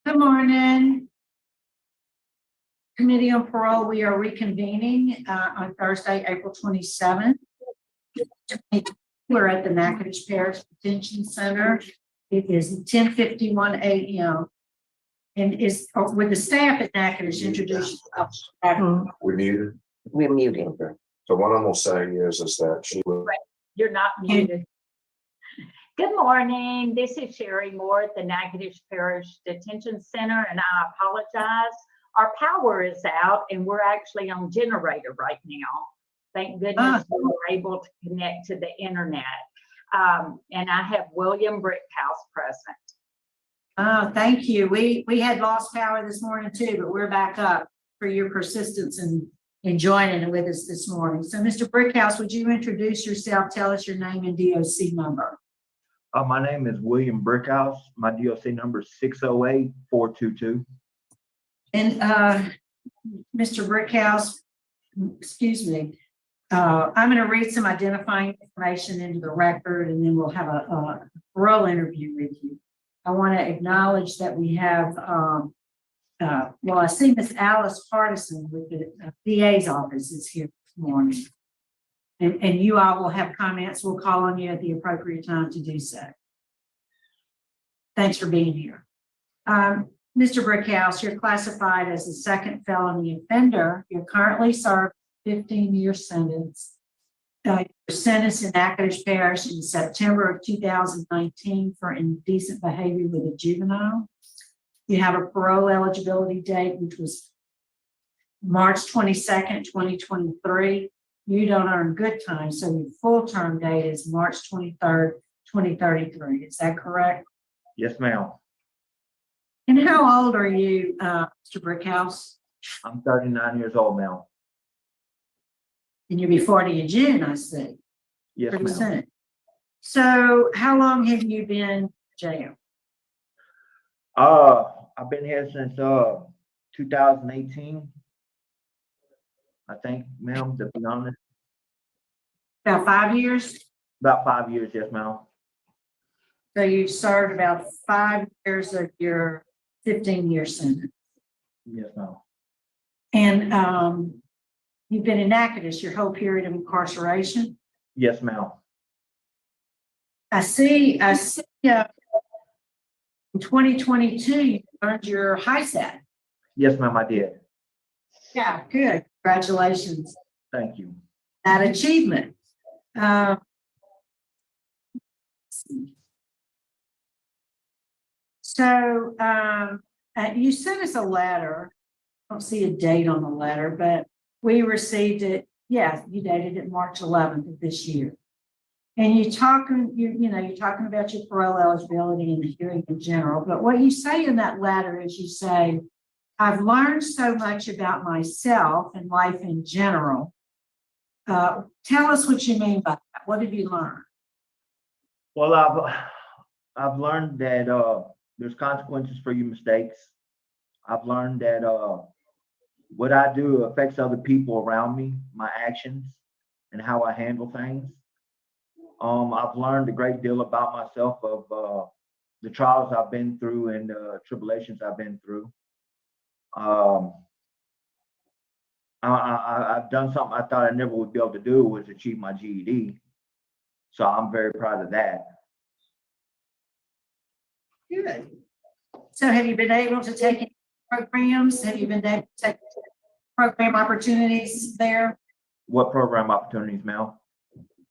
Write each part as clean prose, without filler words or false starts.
Good morning. Committee on Parole, we are reconvening on Thursday, April 27th. We're at the Natchitoches Parish Detention Center. It is 10:51 a.m. and is with the staff at Natchitoches introduce yourself. We muted. We're muting. So what I'm gonna say is that she will. You're not muted. Good morning. This is Sherry Moore at the Natchitoches Parish Detention Center, and I apologize. Our power is out, and we're actually on generator right now. Thank goodness we were able to connect to the internet. And I have William Brickhouse present. Oh, thank you. We had lost power this morning too, but we're back up for your persistence in joining with us this morning. So, Mr. Brickhouse, would you introduce yourself? Tell us your name and DOC number. My name is William Brickhouse. My DOC number is 608-422. And Mr. Brickhouse, excuse me, I'm going to read some identifying information into the record, and then we'll have a parole interview with you. I want to acknowledge that we have, well, I see Miss Alice Hardison with the VA's office is here this morning. And you all will have comments. We'll call on you at the appropriate time to do so. Thanks for being here. Mr. Brickhouse, you're classified as a second felony offender. You're currently served a 15-year sentence. Your sentence in Natchitoches Parish in September of 2019 for indecent behavior with a juvenile. You have a parole eligibility date, which was March 22nd, 2023. You don't earn good time, so your full term date is March 23rd, 2033. Is that correct? Yes, ma'am. And how old are you, Mr. Brickhouse? I'm 39 years old now. And you'll be 40 in June, I see. Yes, Pretty ma'am. soon. So how long have you been in jail? I've been here since 2018. I think, ma'am, to be honest. About 5 years? About 5 years, yes, ma'am. So you've served about 5 years of your 15-year sentence. Yes, ma'am. And you've been in Natchitoches your whole period of incarceration? Yes, ma'am. I see, in 2022, you earned your HISAT. Yes, ma'am, I did. Yeah, good. Congratulations. Thank you. That achievement. So you sent us a letter. I don't see a date on the letter, but we received it. Yeah, you dated it March 11th of this year. And you're talking about your parole eligibility and the hearing in general. But what you say in that letter is you say, I've learned so much about myself and life in general. Tell us what you mean by that. What have you learned? Well, I've learned that there's consequences for your mistakes. I've learned that what I do affects other people around me, my actions, and how I handle things. I've learned a great deal about myself of the trials I've been through and tribulations I've been through. I've done something I thought I never would be able to do, was achieve my GED. So I'm very proud of that. Good. So have you been able to take any programs? Have you been able to take program opportunities there? What program opportunities, Mel?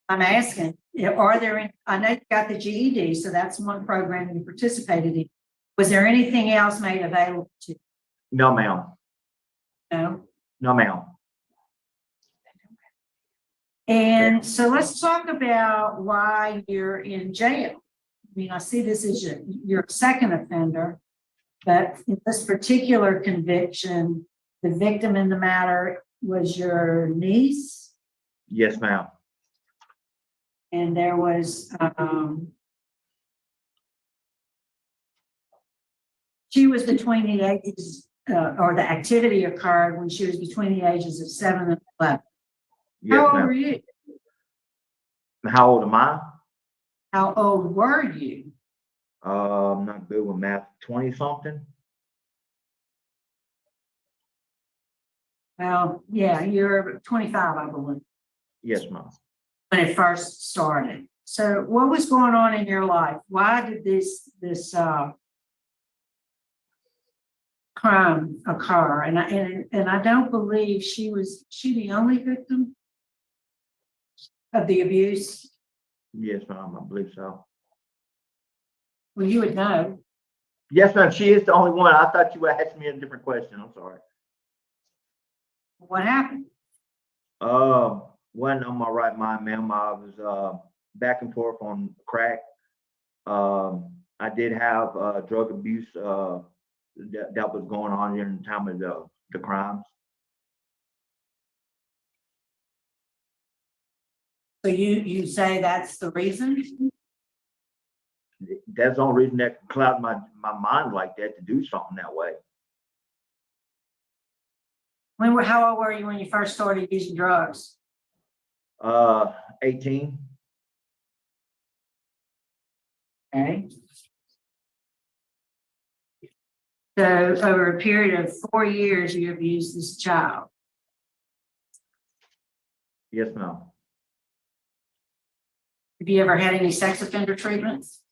I'm asking, are there any, I know you got the GED, so that's one program you participated in. Was there anything else made available to you? No, ma'am. No. No, ma'am. And so let's talk about why you're in jail. I mean, I see this as your second offender, but in this particular conviction, the victim in the matter was your niece. Yes, ma'am. And there was, she was between the ages, or the activity occurred when she was between the ages of 7 and 11. Yes, How old ma'am. were you? How old am I? How old were you? I'm not good with math. 20 something. Well, yeah, you're 25, I believe, Yes, ma'am. when it first started. So what was going on in your life? Why did this crime occur? And I don't believe she the only victim of the abuse. Yes, ma'am, I believe so. Well, you would know. Yes, ma'am, she is the only one. I thought you would ask me a different question. I'm sorry. What happened. Wasn't on my right mind, ma'am. I was back and forth on crack. I did have drug abuse that was going on during the time of the crimes. So you say that's the reason? That's the only reason that clouded my mind like that, to do something that way. How old were you when you first started using drugs? 18. Okay. So over a period of 4 years, you abused this child. Yes, ma'am. Have you ever had any sex offender treatments?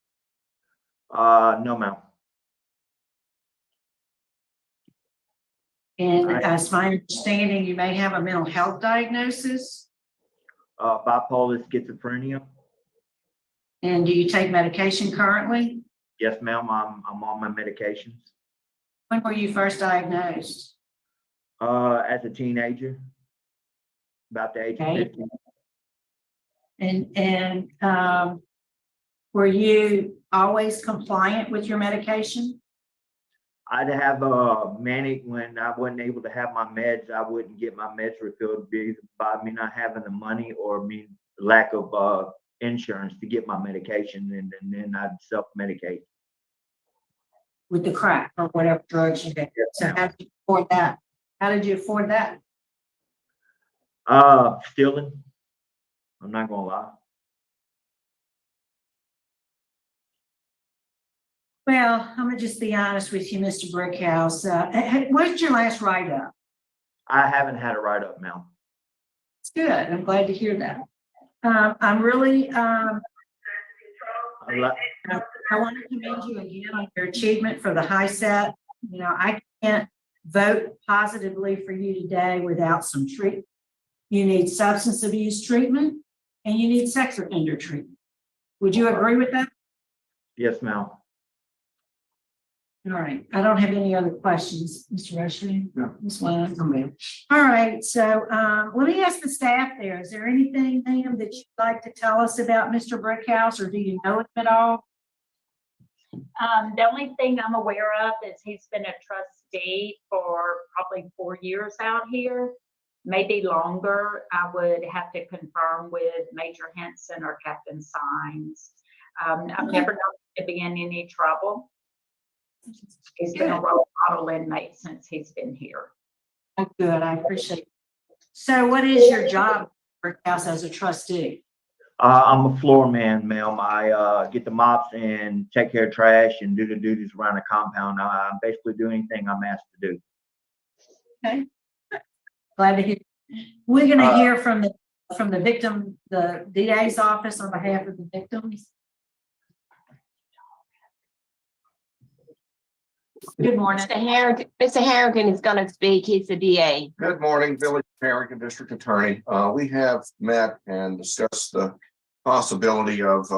No, ma'am. And as my understanding, you may have a mental health diagnosis. Bipolar schizophrenia. And do you take medication currently? Yes, ma'am. I'm on my medications. When were you first diagnosed? As a teenager, about the age of Okay. 15. And were you always compliant with your medication? I'd have a manic when I wasn't able to have my meds. I wouldn't get my meds refilled either by me not having the money or me lack of insurance to get my medication, and then I'd self-medicate. With the crack or whatever drugs you get. Yes, So ma'am. how did you afford that? How did you afford that? Stealing. I'm not gonna lie. Well, I'm gonna just be honest with you, Mr. Brickhouse. What's your last write-up? I haven't had a write-up, ma'am. It's good. I'm glad to hear that. I'm really, I li- I want to commend you again on your achievement for the high set. You know, I can't vote positively for you today without some treatment. You need substance abuse treatment and you need sex offender treatment. Would you agree with that? Yes, ma'am. All right. I don't have any other questions, Mr. Rushing. No. Ms. Lyon? No, ma'am. All right. So let me ask the staff there. Is there anything, ma'am, that you'd like to tell us about Mr. Brickhouse, or do you know him at all? The only thing I'm aware of is he's been a trustee for probably 4 years out here, maybe longer. I would have to confirm with Major Henson or Captain Sines. I've never known him to be in any trouble. He's been a role model inmate since he's been here. Oh, good. I appreciate it. So what is your job, Brickhouse, as a trustee? I'm a floor man, ma'am. I get the mops and take care of trash and do the duties around the compound. I basically do anything I'm asked to do. Okay. Glad to hear. We're going to hear from the victim, the DA's office on behalf of the victims. Good morning. Mr. Harrington is going to speak. He's the DA. Good morning, Village Harrington District Attorney. We have met and discussed the possibility of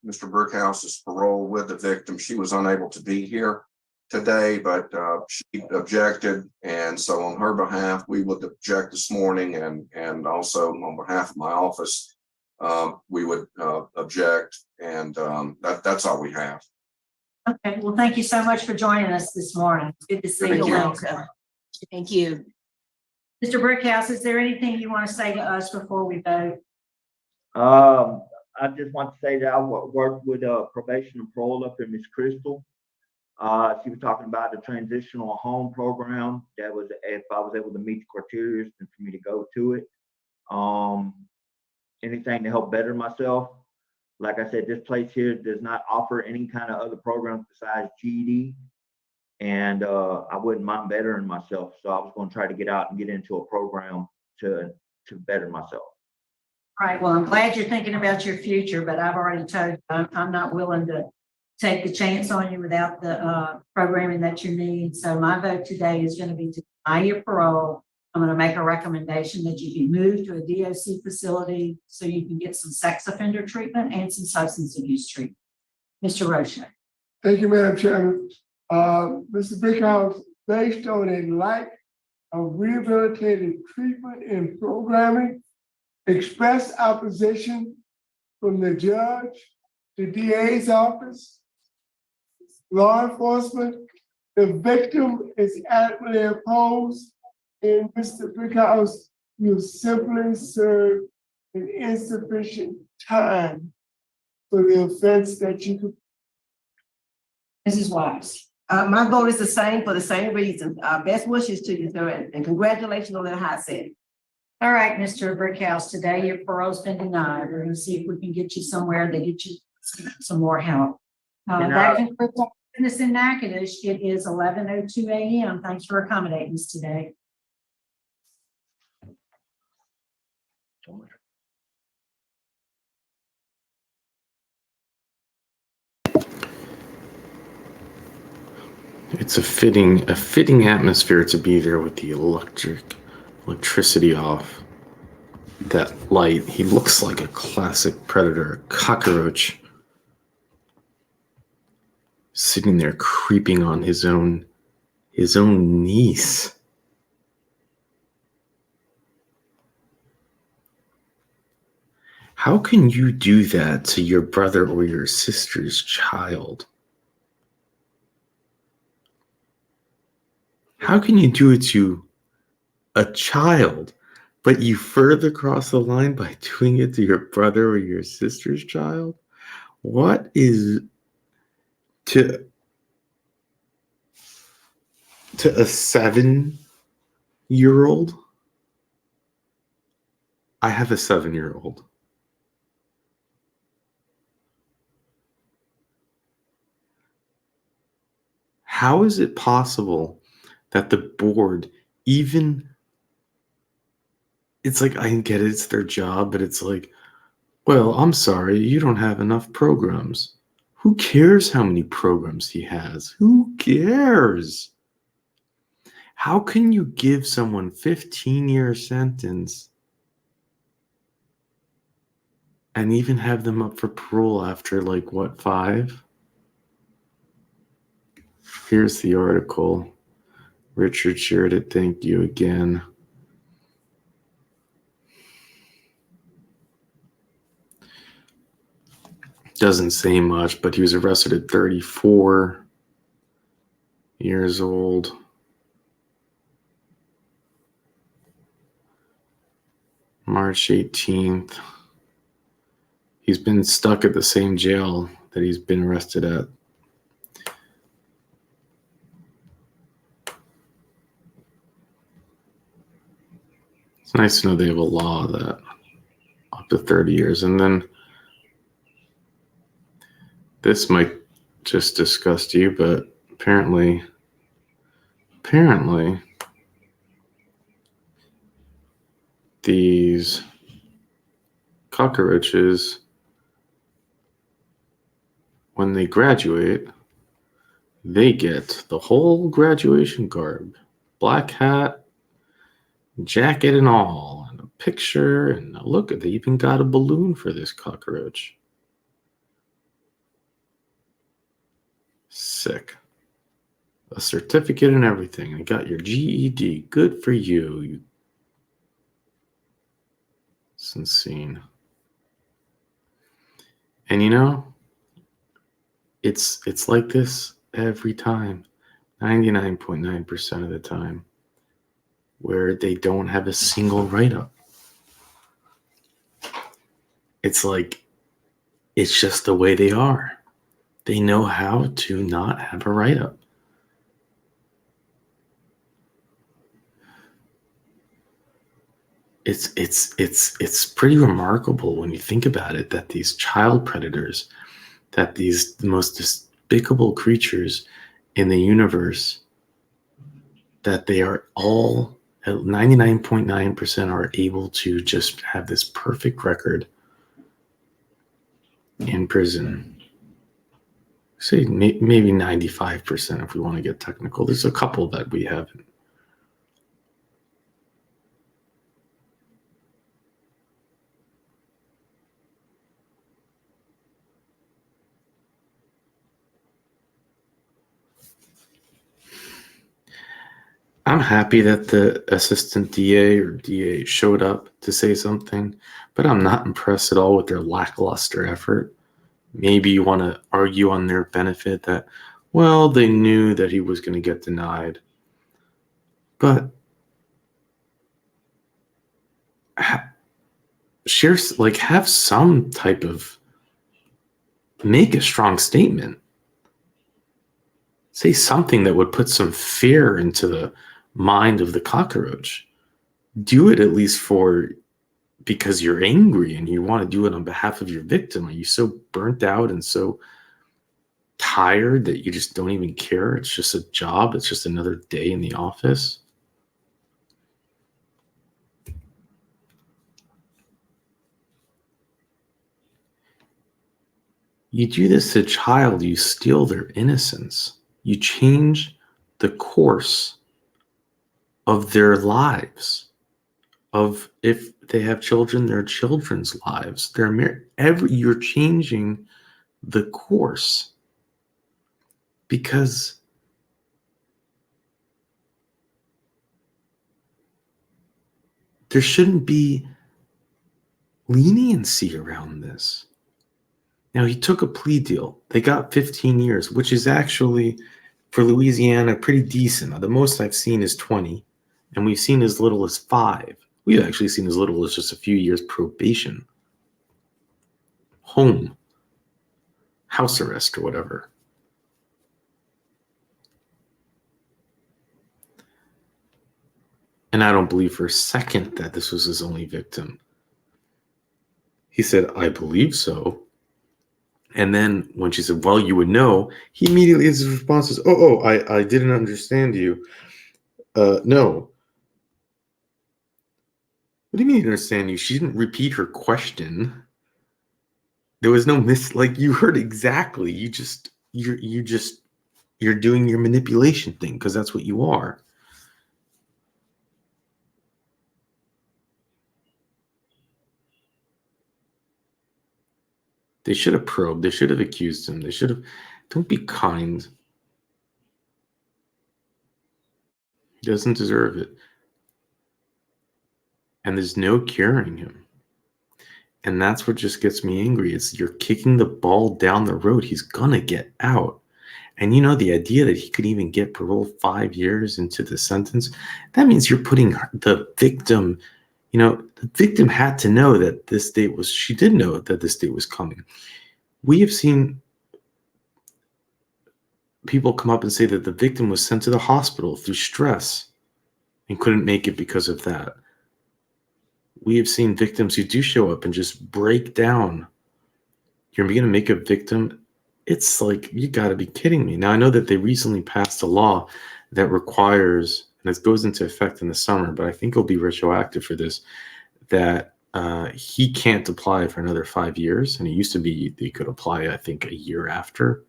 Mr. Brickhouse's parole with the victim. She was unable to be here today, but she objected, and so on her behalf, we would object this morning, and also on behalf of my office, we would object, and that's all we have. Okay, well, thank you so much for joining us this morning. Good to see you. You're welcome. Thank you. Mr. Brickhouse, is there anything you want to say to us before we vote? I just want to say that I worked with probation and parole up in Miss Crystal. She was talking about the transitional home program. That was if I was able to meet the criteria and for me to go to it. Anything to help better myself. Like I said, this place here does not offer any kind of other programs besides GED. and I wouldn't mind bettering myself. So I was going to try to get out and get into a program to better myself. Right, well, I'm glad you're thinking about your future, but I've already told you, I'm not willing to take the chance on you without the programming that you need. So my vote today is going to be to deny your parole. I'm going to make a recommendation that you be moved to a DOC facility so you can get some sex offender treatment and some substance abuse treatment. Mr. Roche. Thank you, Madam Chairman. Mr. Brickhouse, based on a lack of rehabilitative treatment and programming, express opposition from the judge, the DA's office, law enforcement. The victim is adequately opposed, and Mr. Brickhouse, you simply served an insufficient time for the offense that you could. Mrs. Wise. My vote is the same for the same reason. Best wishes to you, sir, and congratulations on the high set. All right, Mr. Brickhouse, today your parole's been denied. We're going to see if we can get you somewhere to get you some more help. That concludes our business in Natchitoches. It is 11:02 a.m. Thanks for accommodating us today. It's a fitting atmosphere to be there with the electricity off. That light, he looks like a classic predator, a cockroach, sitting there creeping on his own niece. How can you do that to your brother or your sister's child? How can you do it to a child, but you further cross the line by doing it to your brother or your sister's child? What is to a 7-year-old? I have a 7-year-old. How is it possible that the board even, it's like, I get it, it's their job, but it's like, well, I'm sorry, you don't have enough programs. Who cares how many programs he has? Who cares? How can you give someone 15-year sentence and even have them up for parole after, like, what, 5? Here's the article. Richard shared it. Thank you again. Doesn't say much, but he was arrested at 34 years old. March 18th. He's been stuck at the same jail that he's been arrested at. It's nice to know they have a law that up to 30 years. And then this might just disgust you, but apparently these cockroaches, when they graduate, they get the whole graduation garb, black hat, jacket and all, and a picture, and look, they even got a balloon for this cockroach. Sick. A certificate and everything. You got your GED. Good for you. It's insane. And you know, it's like this every time, 99.9% of the time, where they don't have a single write-up. It's like, it's just the way they are. They know how to not have a write-up. It's pretty remarkable when you think about it, that these child predators, that these most despicable creatures in the universe that they are all at 99.9% are able to just have this perfect record in prison. Say maybe 95% if we want to get technical. There's a couple that we haven't. I'm happy that the assistant DA or DA showed up to say something, but I'm not impressed at all with their lackluster effort. Maybe you want to argue on their benefit that, well, they knew that he was going to get denied. But have some type of, make a strong statement. Say something that would put some fear into the mind of the cockroach. Do it at least because you're angry and you want to do it on behalf of your victim. Are you so burnt out and so tired that you just don't even care? It's just a job. It's just another day in the office. You do this to a child, you steal their innocence. You change the course of their lives. Of if they have children, their children's lives. You're changing the course because there shouldn't be leniency around this. Now, he took a plea deal. They got 15 years, which is actually, for Louisiana, pretty decent. The most I've seen is 20, and we've seen as little as 5. We've actually seen as little as just a few years probation. House arrest or whatever. And I don't believe for a second that this was his only victim. He said, I believe so. And then when she said, well, you would know, he immediately, his response is, I didn't understand you. No. What do you mean you didn't understand you? She didn't repeat her question. There was no you heard exactly. You're doing your manipulation thing because that's what you are. They should have probed. They should have accused him. They should have. Don't be kind. He doesn't deserve it. And there's no curing him. And that's what just gets me angry. You're kicking the ball down the road. He's going to get out. And the idea that he could even get parole 5 years into the sentence, that means you're putting the victim, the victim had to know that she did know that this day was coming. We have seen people come up and say that the victim was sent to the hospital through stress and couldn't make it because of that. We have seen victims who do show up and just break down. You're going to make a victim? It's like, you got to be kidding me. Now, I know that they recently passed a law that requires, and it goes into effect in the summer, but I think it'll be retroactive for this, that he can't apply for another 5 years. And it used to be they could apply, I think, a year after.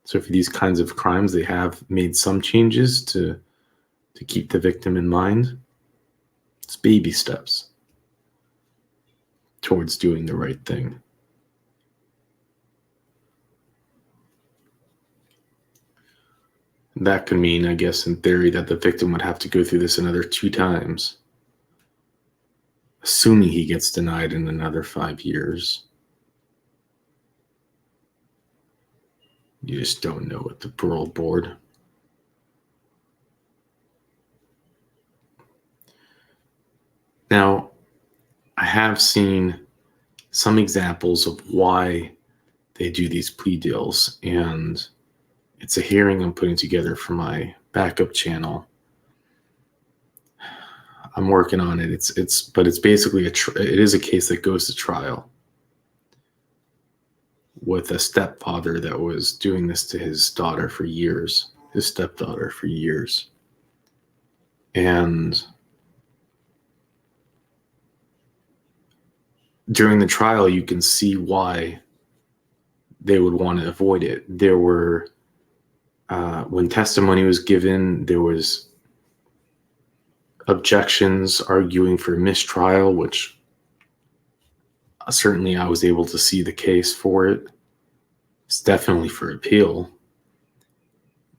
So for these kinds of crimes, they have made some changes to keep the victim in mind. It's baby steps towards doing the right thing. That could mean, I guess, in theory, that the victim would have to go through this another 2 times, assuming he gets denied in another 5 years. You just don't know with the parole board. Now, I have seen some examples of why they do these plea deals, and it's a hearing I'm putting together for my backup channel. I'm working on it. But it's basically it is a case that goes to trial. with a stepfather that was doing this to his daughter for years, his stepdaughter for years. And during the trial, you can see why they would want to avoid it. There were, when testimony was given, there was objections arguing for mistrial, which certainly I was able to see the case for it. It's definitely for appeal.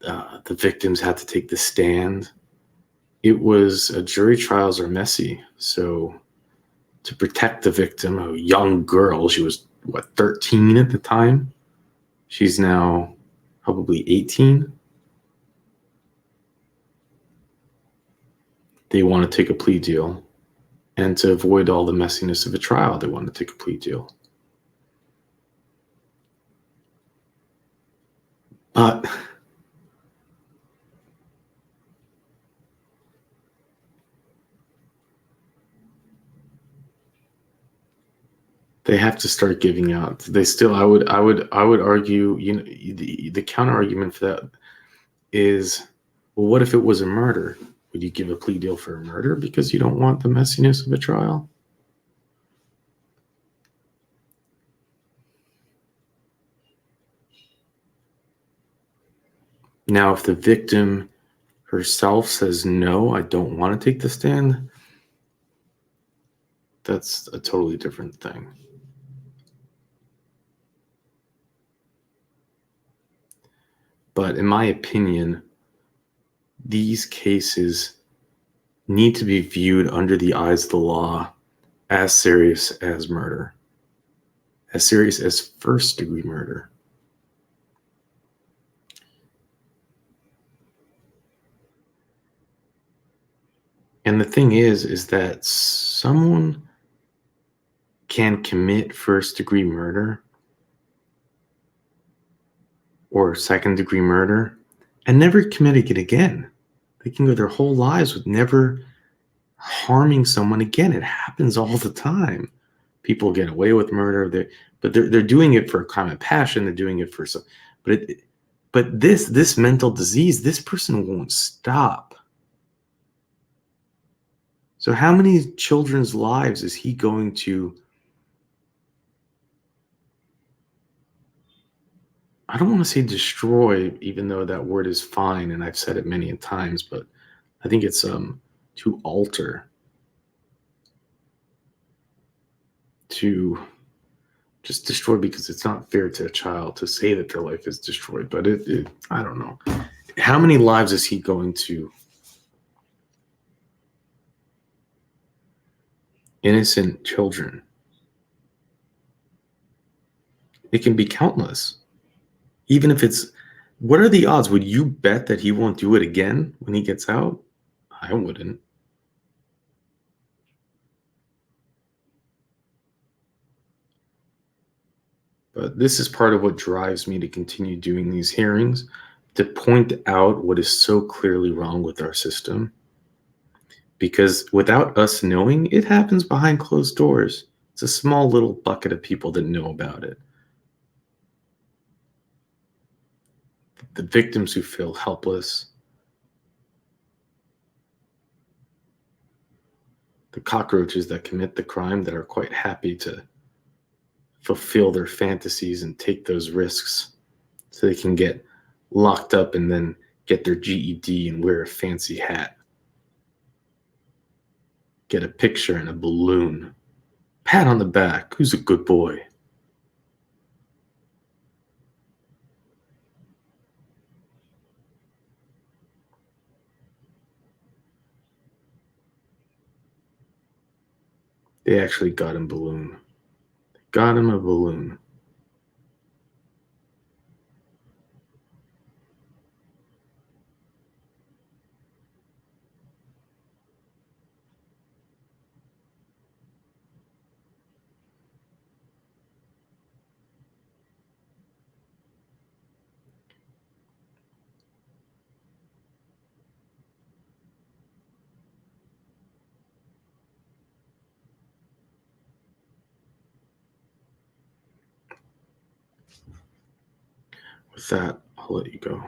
The victims had to take the stand. It was, jury trials are messy. So to protect the victim, a young girl, she was, 13 at the time? She's now probably 18. They want to take a plea deal. And to avoid all the messiness of a trial, they want to take a plea deal. But they have to start giving out. They still, I would argue, the counter argument for that is, well, what if it was a murder? Would you give a plea deal for a murder because you don't want the messiness of a trial? Now, if the victim herself says, no, I don't want to take the stand, that's a totally different thing. But in my opinion, these cases need to be viewed under the eyes of the law as serious as murder, as serious as first-degree murder. And the thing is that someone can commit first-degree murder or second-degree murder and never commit it again. They can go their whole lives with never harming someone again. It happens all the time. People get away with murder, but they're doing it for a crime of passion. They're doing it for some, but this mental disease, this person won't stop. So how many children's lives is he going to? I don't want to say destroy, even though that word is fine, and I've said it many times, but I think it's to alter, to just destroy, because it's not fair to a child to say that their life is destroyed. But I don't know. How many lives is he going to? Innocent children. It can be countless. Even if it's, what are the odds? Would you bet that he won't do it again when he gets out? I wouldn't. But this is part of what drives me to continue doing these hearings, to point out what is so clearly wrong with our system. Because without us knowing, it happens behind closed doors. It's a small little bucket of people that know about it. The victims who feel helpless, the cockroaches that commit the crime that are quite happy to fulfill their fantasies and take those risks so they can get locked up and then get their GED and wear a fancy hat. Get a picture and a balloon. Pat on the back. Who's a good boy? They actually got him a balloon. Got him a balloon. With that, I'll let you go.